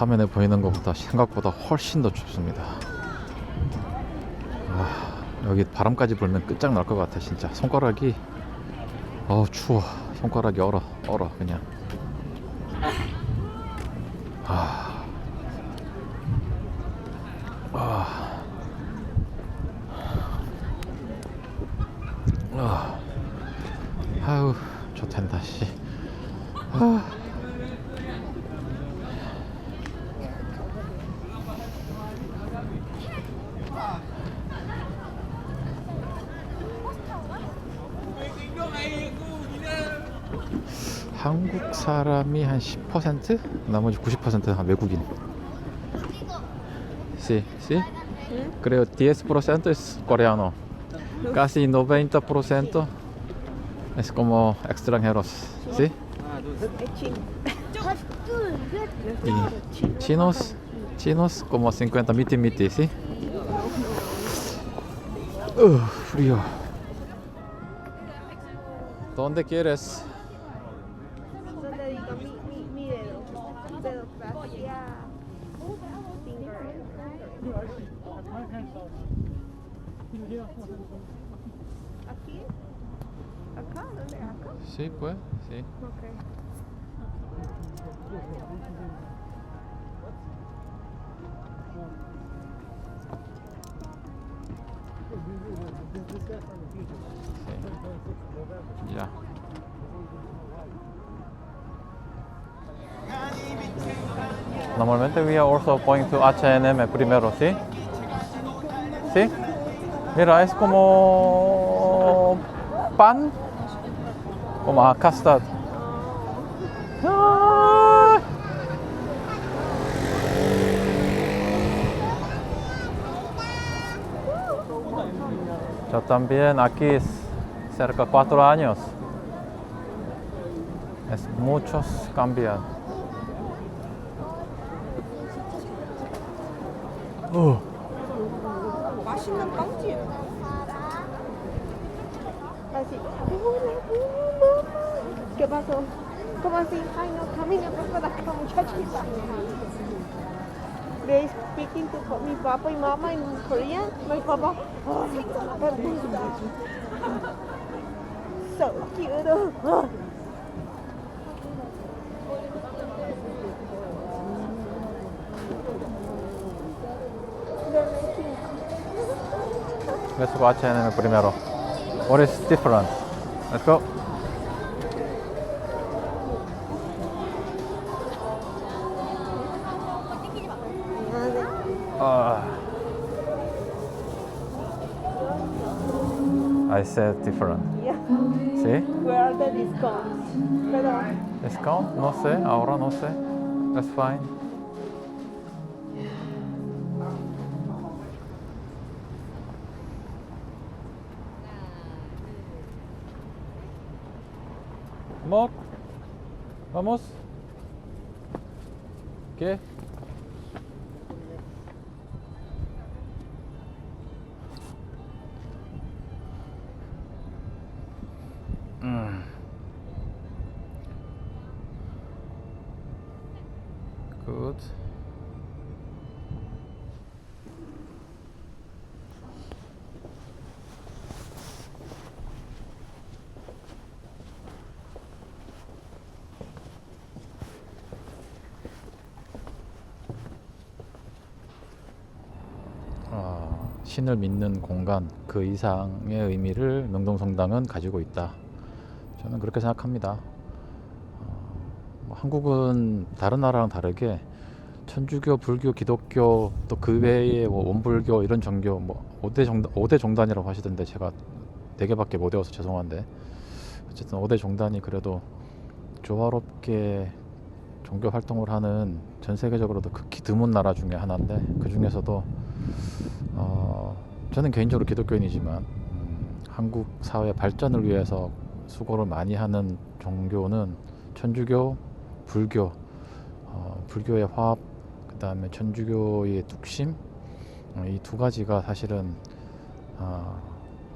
화면에 보이는 것보다 생각보다 훨씬 더 춥습니다. 여기 바람까지 불면 끝장날 것 같아. 진짜 손가락이 추워. 손가락이 얼어 그냥. 아유 좋단다 씨. 한국 사람이 한 10%? 나머지 90%는 외국인. Sí, sí. Creo 10% es coreano. Casi 90% es como extranjeros. ¿Sí? Y chinos como 50 miti, ¿sí? Frío. ¿Dónde quieres? Donde diga mi dedo, gracias. ¿Aquí? ¿Acá? ¿Dónde? ¿Acá? Sí, pues, sí. Ok. Sí. Ya. Normalmente we are also going to H&M primero, ¿sí? ¿Sí? Mira, es como pan, como custard. Yo también aquí cerca 4 años. Es muchos cambian. 맛있는 빵집. Así. ¿Qué pasó? ¿Cómo así? Ay, no, camina, no puedo con muchachita. They speaking to mi papá y mamá in Korean. My papa. So cute. Let's go H&M primero. What is different? Let's go. I said different. Yeah. ¿Sí? Where are the discounts? Pero Discount? No sé, ahora no sé. That's fine. Amor, vamos. ¿Qué? Good. 신을 믿는 공간 그 이상의 의미를 명동성당은 가지고 있다. 저는 그렇게 생각합니다. 한국은 다른 나라랑 다르게 천주교, 불교, 기독교 또 그 외에 원불교 이런 종교 5대 종단이라고 하시던데 제가 4개밖에 못 외워서 죄송한데 어쨌든 5대 종단이 그래도 조화롭게 종교 활동을 하는 전 세계적으로도 극히 드문 나라 중에 하나인데 그 중에서도 저는 개인적으로 기독교인이지만 한국 사회 발전을 위해서 수고를 많이 하는 종교는 천주교, 불교, 불교의 화합, 그 다음에 천주교의 뚝심, 이 두 가지가 사실은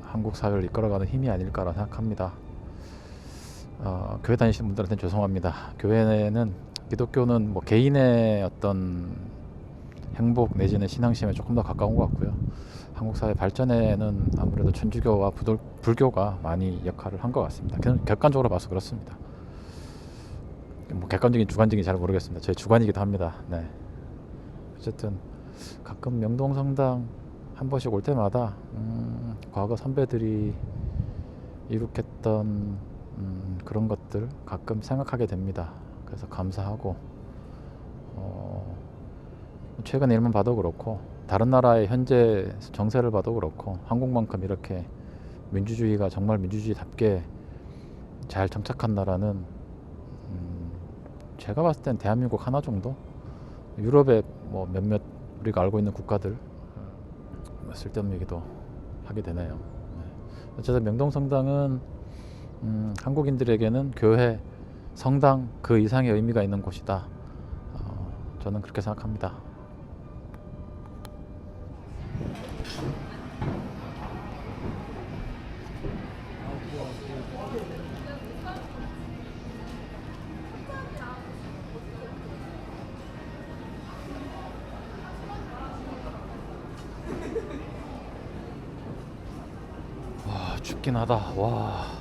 한국 사회를 이끌어가는 힘이 아닐까라 생각합니다. 교회 다니시는 분들한테는 죄송합니다. 교회는 기독교는 뭐 개인의 어떤 행복 내지는 신앙심에 조금 더 가까운 것 같고요. 한국 사회 발전에는 아무래도 천주교와 불교가 많이 역할을 한 것 같습니다. 그냥 객관적으로 봐서 그렇습니다. 뭐 객관적인 주관적인 잘 모르겠습니다. 제 주관이기도 합니다. 네. 어쨌든 가끔 명동성당 한 번씩 올 때마다 과거 선배들이 이룩했던 그런 것들 가끔 생각하게 됩니다. 그래서 감사하고 최근 일만 봐도 그렇고 다른 나라의 현재 정세를 봐도 그렇고 한국만큼 이렇게 민주주의가 정말 민주주의답게 잘 정착한 나라는 제가 봤을 땐 대한민국 하나 정도, 유럽의 뭐 몇몇 우리가 알고 있는 국가들, 쓸데없는 얘기도 하게 되네요. 네. 어쨌든 명동성당은 한국인들에게는 교회, 성당 그 이상의 의미가 있는 곳이다. 저는 그렇게 생각합니다. 와, 춥긴 하다. 와.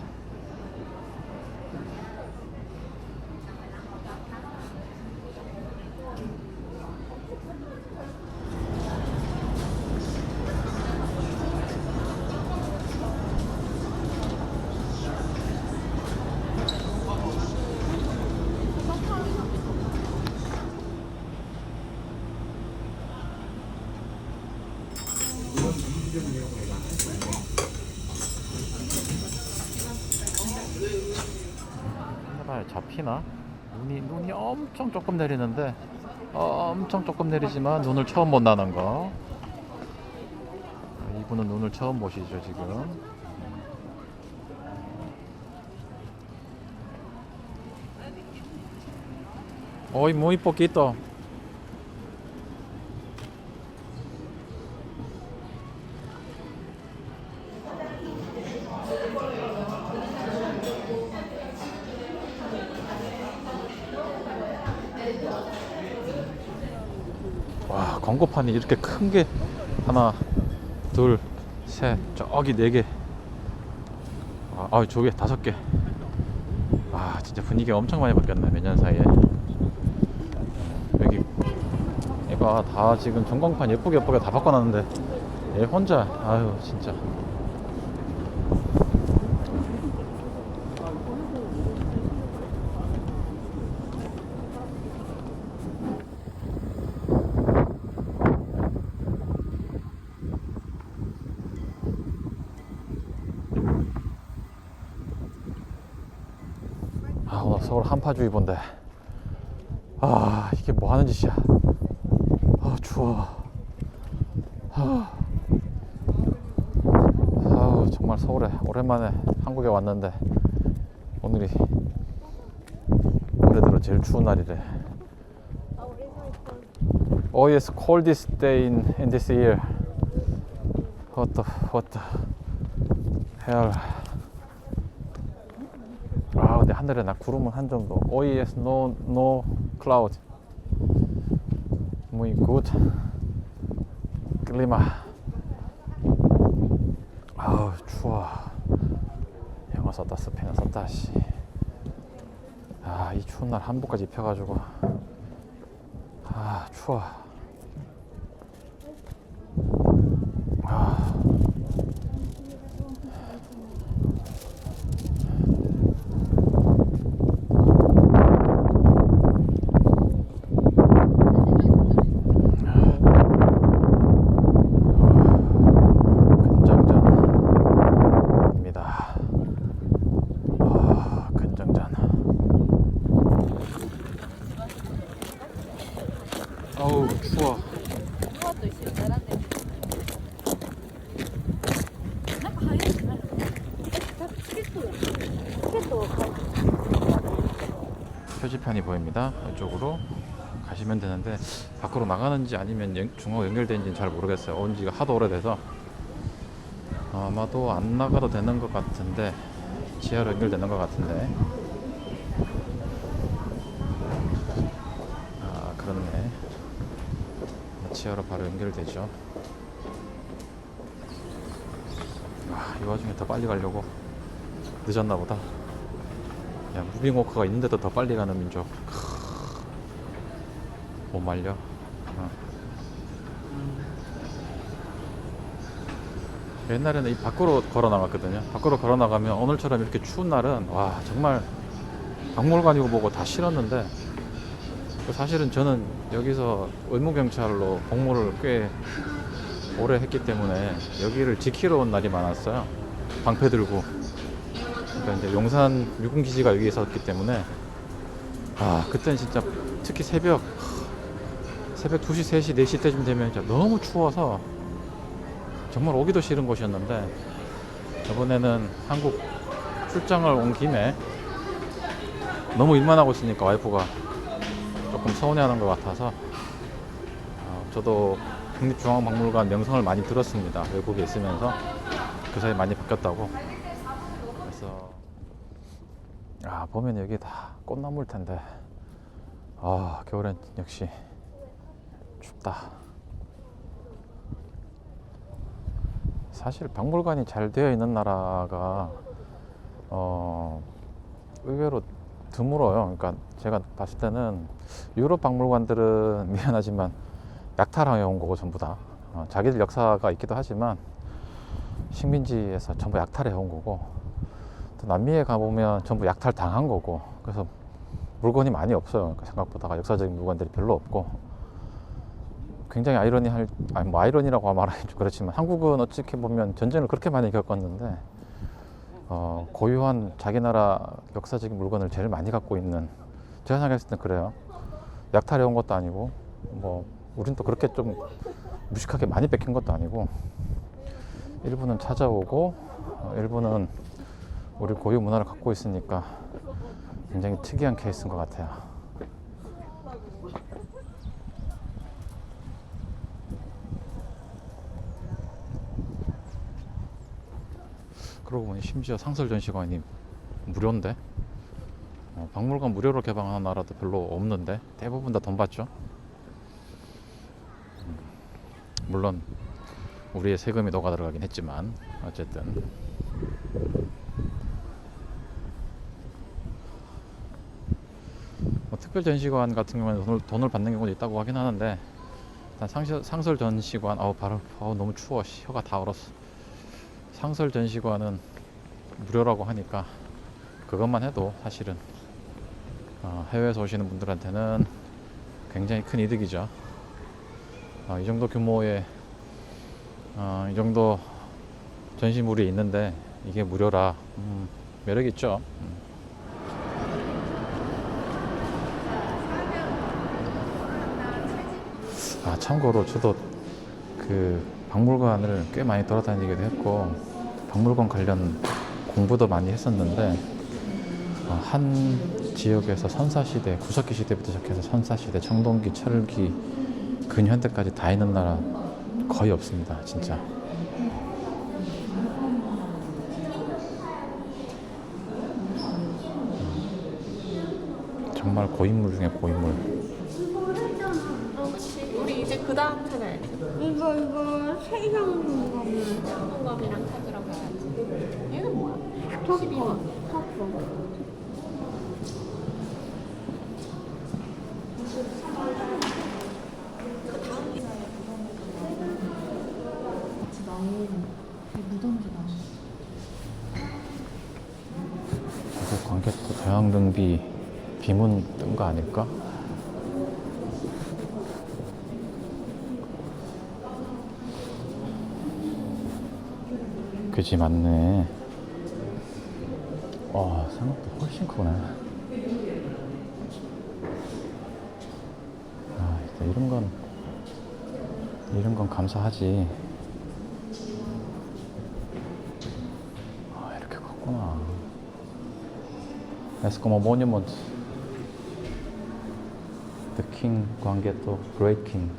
카메라에 잡히나? 눈이 엄청 조금 내리는데, 엄청 조금 내리지만 눈을 처음 본다는 거. 이분은 눈을 처음 보시죠 지금. Hoy muy poquito. 와, 광고판이 이렇게 큰 게 하나, 둘, 셋, 저기 네 개. 저기 다섯 개. 아, 진짜 분위기가 엄청 많이 바뀌었네, 몇 년 사이에. 여기 얘가 다 지금 전광판 예쁘게 다 바꿔놨는데 얘 혼자, 아유 진짜. 오늘 서울 한파주의보인데, 이게 뭐 하는 짓이야. 추워. 정말 서울에 오랜만에 한국에 왔는데 오늘이 올해 들어 제일 추운 날이래. Oh, it's coldest day in this year. What the hell. 근데 하늘에 나 구름은 한 점도. Oh yes, no cloud. Muy good clima. 추워. 영어 썼다 스페인어 썼다. 씨. 이 추운 날 한복까지 입혀가지고 추워. 추워. 표지판이 보입니다. 이쪽으로 가시면 되는데 밖으로 나가는지 아니면 중앙 연결되는지는 잘 모르겠어요. 온 지가 하도 오래돼서 아마도 안 나가도 되는 것 같은데, 지하로 연결되는 것 같은데. 지하로 바로 연결되죠. 이 와중에 더 빨리 가려고 늦었나 보다. 야, 무빙워커가 있는데도 더 빨리 가는 민족. 못 말려. 옛날에는 이 밖으로 걸어 나갔거든요. 밖으로 걸어 나가면 오늘처럼 이렇게 추운 날은 와 정말 박물관이고 뭐고 다 싫었는데, 사실은 저는 여기서 의무경찰로 복무를 꽤 오래 했기 때문에 여기를 지키러 온 날이 많았어요. 방패 들고. 그러니까 이제 용산 미군기지가 여기 있었기 때문에 그때는 진짜 특히 새벽 2시, 3시, 4시 때쯤 되면 진짜 너무 추워서 정말 오기도 싫은 곳이었는데, 이번에는 한국 출장을 온 김에 너무 일만 하고 있으니까 와이프가 조금 서운해하는 것 같아서 저도 국립중앙박물관 명성을 많이 들었습니다. 외국에 있으면서 그 사이 많이 바뀌었다고. 그래서 보면 여기 다 꽃나무일 텐데 겨울엔 역시 춥다. 사실 박물관이 잘 되어 있는 나라가 의외로 드물어요. 그러니까 제가 봤을 때는 유럽 박물관들은 미안하지만 약탈해 온 거고 전부 다 자기들 역사가 있기도 하지만 식민지에서 전부 약탈해 온 거고, 또 남미에 가보면 전부 약탈 당한 거고, 그래서 물건이 많이 없어요. 그러니까 생각보다 역사적인 물건들이 별로 없고, 굉장히 아이러니라고 말하기 좀 그렇지만 한국은 어떻게 보면 전쟁을 그렇게 많이 겪었는데 고유한 자기 나라 역사적인 물건을 제일 많이 갖고 있는, 제가 생각했을 때 그래요. 약탈해 온 것도 아니고 뭐 우린 또 그렇게 좀 무식하게 많이 뺏긴 것도 아니고, 일부는 찾아오고 일부는 우리 고유 문화를 갖고 있으니까 굉장히 특이한 케이스인 것 같아요. 그러고 보니 심지어 상설전시관이 무료인데, 박물관 무료로 개방하는 나라도 별로 없는데 대부분 다 돈 받죠. 물론 우리의 세금이 녹아 들어가긴 했지만 어쨌든 특별전시관 같은 경우는 돈을 받는 경우도 있다고 하긴 하는데, 일단 상설전시관 바로 너무 추워. 혀가 다 얼었어. 상설전시관은 무료라고 하니까 그것만 해도 사실은 해외에서 오시는 분들한테는 굉장히 큰 이득이죠. 이 정도 규모의 이 정도 전시물이 있는데 이게 무료라 매력 있죠. 참고로 저도 그 박물관을 꽤 많이 돌아다니기도 했고 박물관 관련 공부도 많이 했었는데, 한 지역에서 선사시대, 구석기 시대부터 시작해서 선사시대, 청동기, 철기, 근현대까지 다 있는 나라 거의 없습니다. 진짜. 정말 고인물 중에 고인물. 우리 이제 그 다음 차례 이거 세상공감을 세상공감이랑 찾으러 가야지. 얘는 뭐야? 터퍼. 이거 관객도 대왕릉비 비문 뜬 거 아닐까? 그지, 맞네. 생각보다 훨씬 크네. 이런 건 감사하지. 이렇게 컸구나. Es como monument. The king, Gwanggaeto, great king.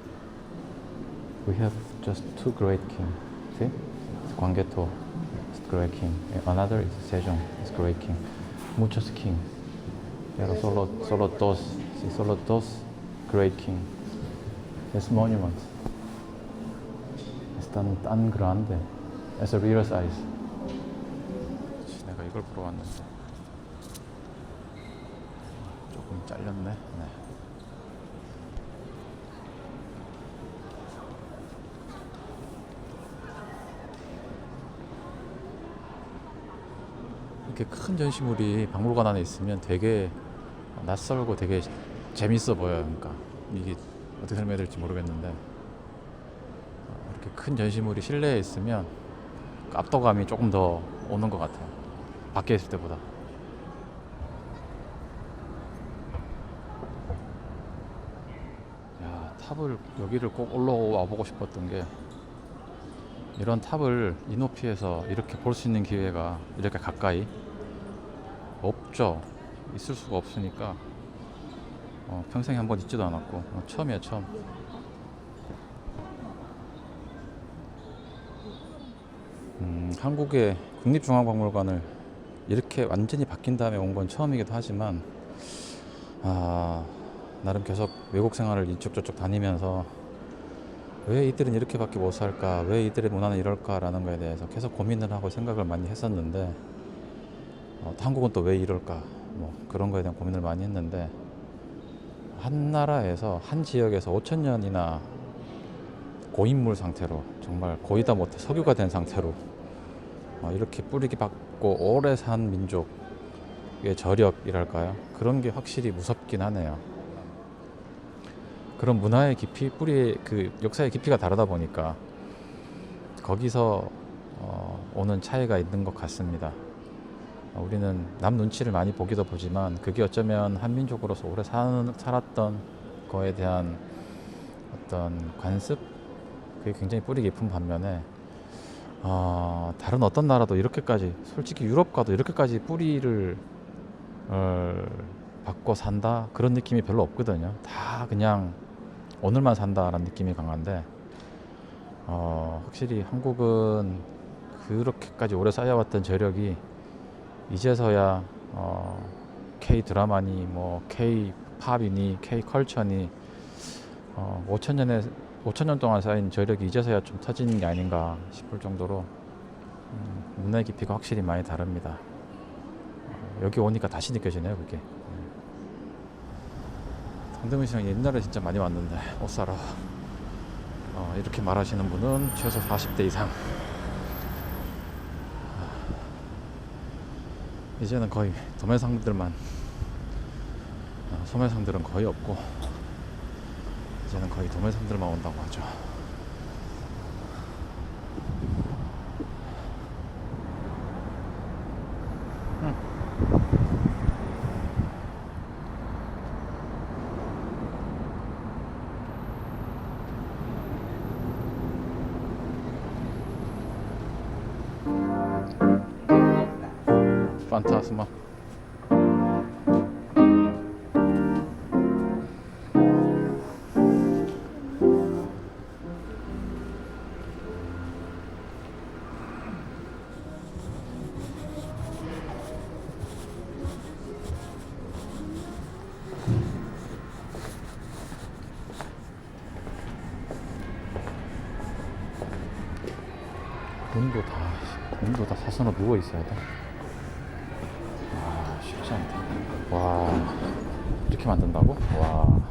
We have just two great king. See? Gwanggaeto is great king. Another is Sejong is great king. Muchos king. Pero solo dos. Sí, solo dos great king. Es monument. 일단 딴 그러한데 as a real size. 내가 이걸 보러 왔는데 조금 잘렸네. 네. 이렇게 큰 전시물이 박물관 안에 있으면 되게 낯설고 되게 재밌어 보여요. 그러니까 이게 어떻게 설명해야 될지 모르겠는데 이렇게 큰 전시물이 실내에 있으면 압도감이 조금 더 오는 것 같아요. 밖에 있을 때보다. 야, 탑을 여기를 꼭 올라와 보고 싶었던 게 이런 탑을 이 높이에서 이렇게 볼 수 있는 기회가 이렇게 가까이 없죠. 있을 수가 없으니까 평생에 한 번 있지도 않았고 처음이야 처음. 한국의 국립중앙박물관을 이렇게 완전히 바뀐 다음에 온 건 처음이기도 하지만 나름 계속 외국 생활을 이쪽 저쪽 다니면서 왜 이들은 이렇게밖에 못 살까, 왜 이들의 문화는 이럴까라는 거에 대해서 계속 고민을 하고 생각을 많이 했었는데 한국은 또 왜 이럴까, 뭐 그런 거에 대한 고민을 많이 했는데 한 나라에서 한 지역에서 5,000년이나 고인물 상태로, 정말 고이다 못해 석유가 된 상태로 이렇게 뿌리기 받고 오래 산 민족의 저력이랄까요? 그런 게 확실히 무섭긴 하네요. 그런 문화의 깊이, 뿌리의 그 역사의 깊이가 다르다 보니까 거기서 오는 차이가 있는 것 같습니다. 우리는 남 눈치를 많이 보기도 보지만 그게 어쩌면 한민족으로서 오래 살았던 거에 대한 어떤 관습, 그게 굉장히 뿌리 깊은 반면에 다른 어떤 나라도 이렇게까지, 솔직히 유럽 가도 이렇게까지 뿌리를 받고 산다 그런 느낌이 별로 없거든요. 다 그냥 오늘만 산다라는 느낌이 강한데 확실히 한국은 그렇게까지 오래 쌓여왔던 저력이 이제서야 K 드라마니 뭐 K 팝이니 K 컬처니 5,000년 동안 쌓인 저력이 이제서야 좀 터지는 게 아닌가 싶을 정도로 문화의 깊이가 확실히 많이 다릅니다. 여기 오니까 다시 느껴지네요, 그게. 강대문 시장 옛날에 진짜 많이 왔는데 옷 사러. 이렇게 말하시는 분은 최소 40대 이상. 이제는 거의 도매상들만, 소매상들은 거의 없고 이제는 거의 도매상들만 온다고 하죠. 판타스마. 문도 다 사서너 누워 있어야 돼. 쉽지 않다. 와, 이렇게 만든다고? 와.